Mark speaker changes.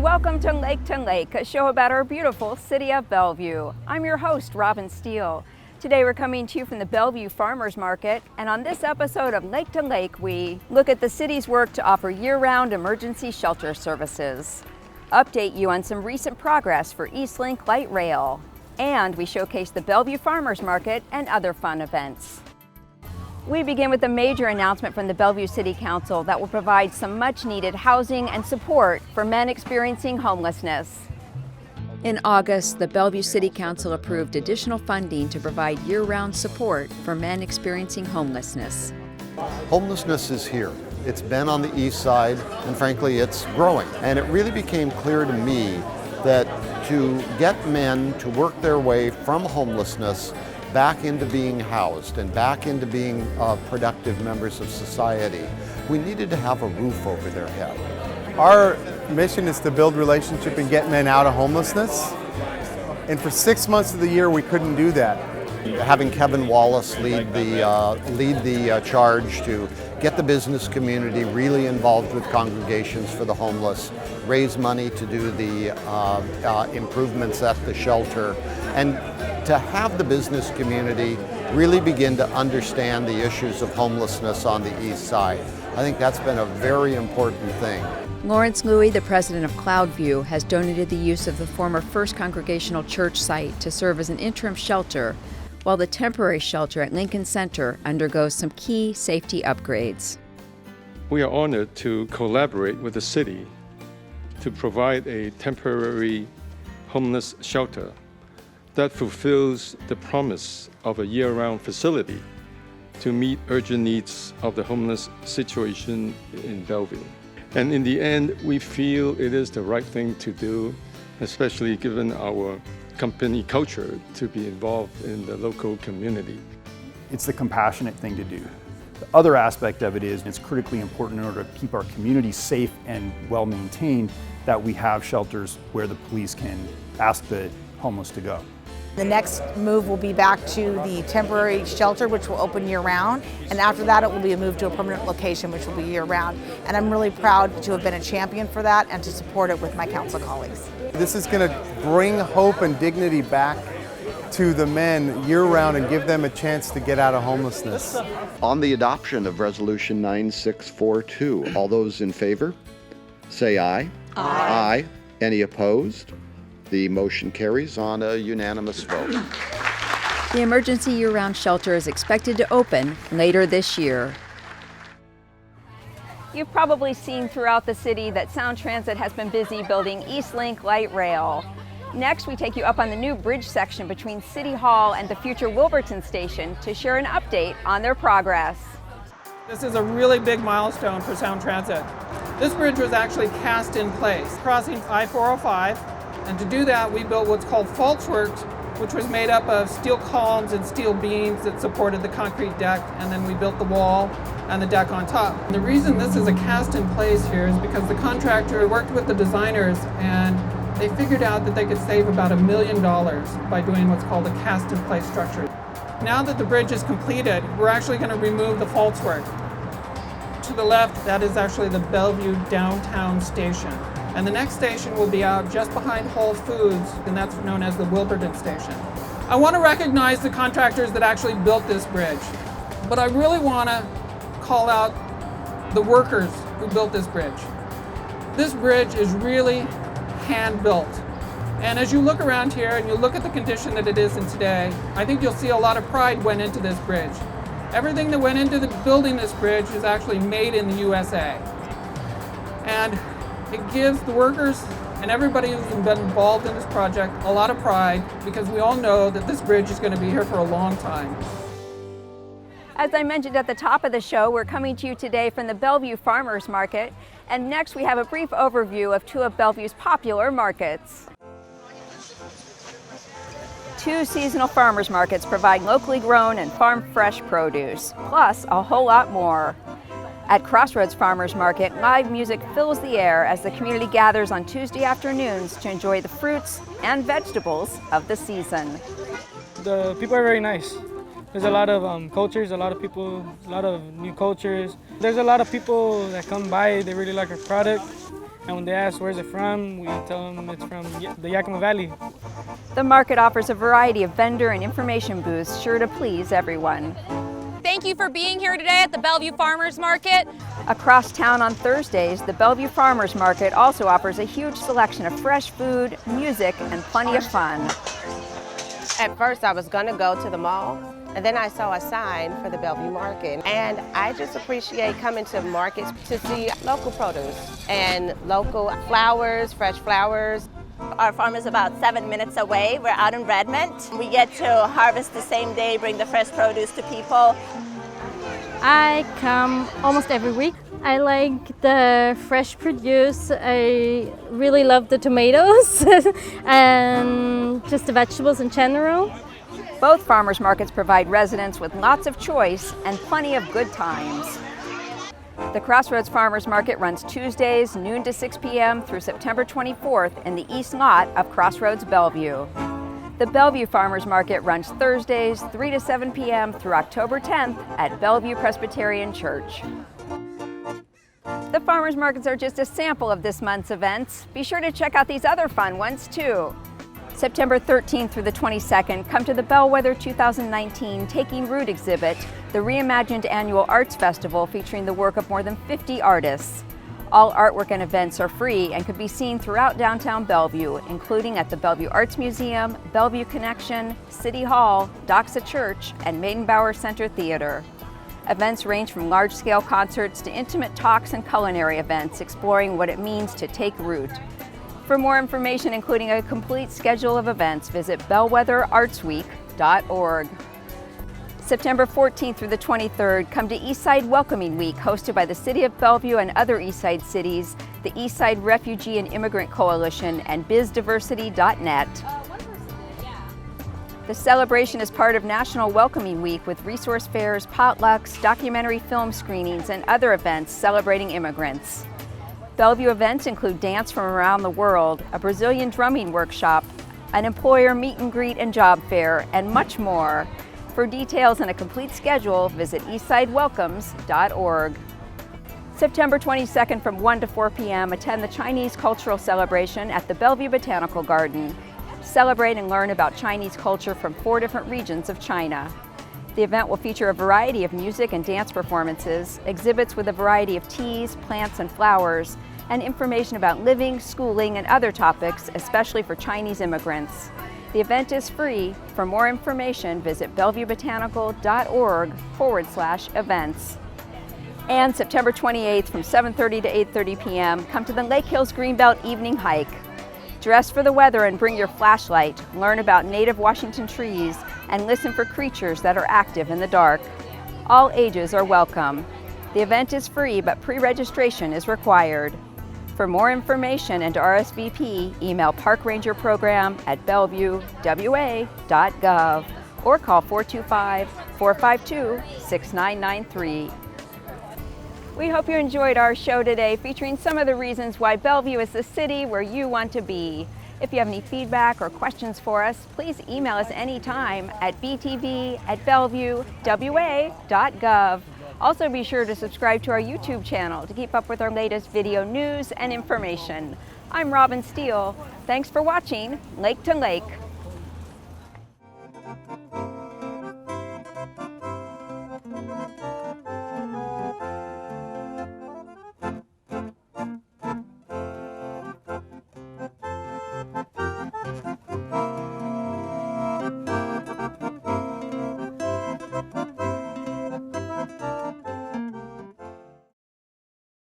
Speaker 1: and welcome to Lake, a show about our beautiful city of Bellevue. I'm your host, Robin Steele. Today we're coming to you from the Bellevue Farmers Market, and on this episode of Lake to Lake, we look at the city's work to offer year-round emergency shelter services, update you on some recent progress for Eastlink Light Rail, and we showcase the Bellevue Farmers Market and other fun events. We begin with a major announcement from the Bellevue City Council that will provide some much-needed housing and support for men experiencing homelessness. In August, the Bellevue City Council approved additional funding to provide year-round support for men experiencing homelessness.
Speaker 2: Homelessness is here. It's been on the east side, and frankly, it's growing. And it really became clear to me that to get men to work their way from homelessness back into being housed and back into being productive members of society, we needed to have a roof over their head.
Speaker 3: Our mission is to build relationship and get men out of homelessness. And for 6 months of the year, we couldn't do that.
Speaker 2: Having Kevin Wallace lead the charge to get the business community really involved with congregations for the homeless, raise money to do the improvements at the shelter, and to have the business community really begin to understand the issues of homelessness on the east side. I think that's been a very important thing.
Speaker 1: Lawrence Louie, the president of Cloudview, has donated the use of the former First Congregational Church site to serve as an interim shelter, while the temporary shelter at Lincoln Center undergoes some key safety upgrades.
Speaker 4: We are honored to collaborate with the city to provide a temporary homeless shelter that fulfills the promise of a year-round facility to meet urgent needs of the homeless situation in Bellevue. And in the end, we feel it is the right thing to do, especially given our company culture, to be involved in the local community.
Speaker 5: It's the compassionate thing to do. The other aspect of it is it's critically important in order to keep our community safe and well maintained that we have shelters where the police can ask the homeless to go.
Speaker 6: The next move will be back to the temporary shelter, which will open year-round, and after that it will be a move to a permanent location, which will be year-round. And I'm really proud to have been a champion for that and to support it with my council colleagues.
Speaker 3: This is going to bring hope and dignity back to the men year-round and give them a chance to get out of homelessness.
Speaker 2: On the adoption of Resolution 9642, all those in favor, say aye. Aye. Any opposed? The motion carries on a unanimous vote.
Speaker 1: The emergency year-round shelter is expected to open later this year. You've probably seen throughout the city that Sound Transit has been busy building Eastlink Light Rail. Next, we take you up on the new bridge section between City Hall and the future Wilburton station to share an update on their progress.
Speaker 7: This is a really big milestone for Sound Transit. This bridge was actually cast in place, crossing I-405. And to do that, we built what's called falsework, which was made up of steel columns and steel beams that supported the concrete deck, and then we built the wall and the deck on top. And the reason this is a cast in place here is because the contractor worked with the designers and they figured out that they could save about $1 million by doing what's called a cast in place structure. Now that the bridge is completed, we're actually going to remove the falsework. To the left, that is actually the Bellevue downtown station. And the next station will be out just behind Whole Foods, and that's known as the Wilburton station. I want to recognize the contractors that actually built this bridge, but I really want to call out the workers who built this bridge. This bridge is really hand-built. And as you look around here and you look at the condition that it is in today, I think you'll see a lot of pride went into this bridge. Everything that went into building this bridge is actually made in the USA. And it gives the workers and everybody who's been involved in this project a lot of pride because we all know that this bridge is going to be here for a long time.
Speaker 1: As I mentioned at the top of the show, we're coming to you today from the Bellevue Farmers Market, and next we have a brief overview of two of Bellevue's popular markets. Two seasonal farmers markets provide locally grown and farm-fresh produce, plus a whole lot more. At Crossroads Farmers Market, live music fills the air as the community gathers on Tuesday afternoons to enjoy the fruits and vegetables of the season.
Speaker 8: The people are very nice. There's a lot of cultures, a lot of people, a lot of new cultures. There's a lot of people that come by, they really like our product. And when they ask where's it from, we tell them it's from the Yakima Valley.
Speaker 1: The market offers a variety of vendor and information booths sure to please everyone.
Speaker 9: Thank you for being here today at the Bellevue Farmers Market.
Speaker 1: Across town on Thursdays, the Bellevue Farmers Market also offers a huge selection of fresh food, music, and plenty of fun.
Speaker 10: At first I was going to go to the mall, and then I saw a sign for the Bellevue Market. And I just appreciate coming to markets to see local produce and local flowers, fresh flowers.
Speaker 11: Our farm is about 7 minutes away. We're out in Redmond. We get to harvest the same day, bring the fresh produce to people.
Speaker 12: I come almost every week. I like the fresh produce. I really love the tomatoes and just the vegetables in general.
Speaker 1: Both farmers markets provide residents with lots of choice and plenty of good times. The Crossroads Farmers Market runs Tuesdays, noon to 6 p.m. through September 24th in the east lot of Crossroads Bellevue. The Bellevue Farmers Market runs Thursdays, 3 to 7 p.m. through October 10th at Bellevue Presbyterian Church. The farmers markets are just a sample of this month's events. Be sure to check out these other fun ones too. September 13th through the 22nd, come to the Bellwether 2019 Taking Root exhibit, the reimagined annual arts festival featuring the work of more than 50 artists. All artwork and events are free and can be seen throughout downtown Bellevue, including at the Bellevue Arts Museum, Bellevue Connection, City Hall, Doxa Church, and Maidenbauer Center Theater. Events range from large-scale concerts to intimate talks and culinary events exploring what it means to take root. For more information, including a complete schedule of events, visit bellwetherartsweek.org. September 14th through the 23rd, come to Eastside Welcoming Week, hosted by the City of Bellevue and other Eastside cities, the Eastside Refugee and Immigrant Coalition, and bizdiversity.net. The celebration is part of National Welcoming Week with resource fairs, potlucks, documentary film screenings, and other events celebrating immigrants. Bellevue events include dance from around the world, a Brazilian drumming workshop, an employer meet and greet and job fair, and much more. For details and a complete schedule, visit eastsidewelcomes.org. September 22nd from 1 to 4 p.m., attend the Chinese Cultural Celebration at the Bellevue Botanical Garden. Celebrate and learn about Chinese culture from 4 different regions of China. The event will feature a variety of music and dance performances, exhibits with a variety of teas, plants, and flowers, and information about living, schooling, and other topics, especially for Chinese immigrants. The event is free. For more information, visit bellevuebotanical.org/events. And September 28th from 7:30 to 8:30 p.m., come to the Lake Hills Greenbelt Evening Hike. Dress for the weather and bring your flashlight, learn about native Washington trees, and listen for creatures that are active in the dark. All ages are welcome. The event is free, but pre-registration is required. For more information and to RSVP, email parkrangerprogram@bellevuewa.gov or call 425-452-6993. We hope you enjoyed our show today, featuring some of the reasons why Bellevue is the city where you want to be. If you have any feedback or questions for us, please email us anytime at btv@bellevuewa.gov. Also be sure to subscribe to our YouTube channel to keep up with our latest video news and information. I'm Robin Steele. Thanks for watching Lake to Lake.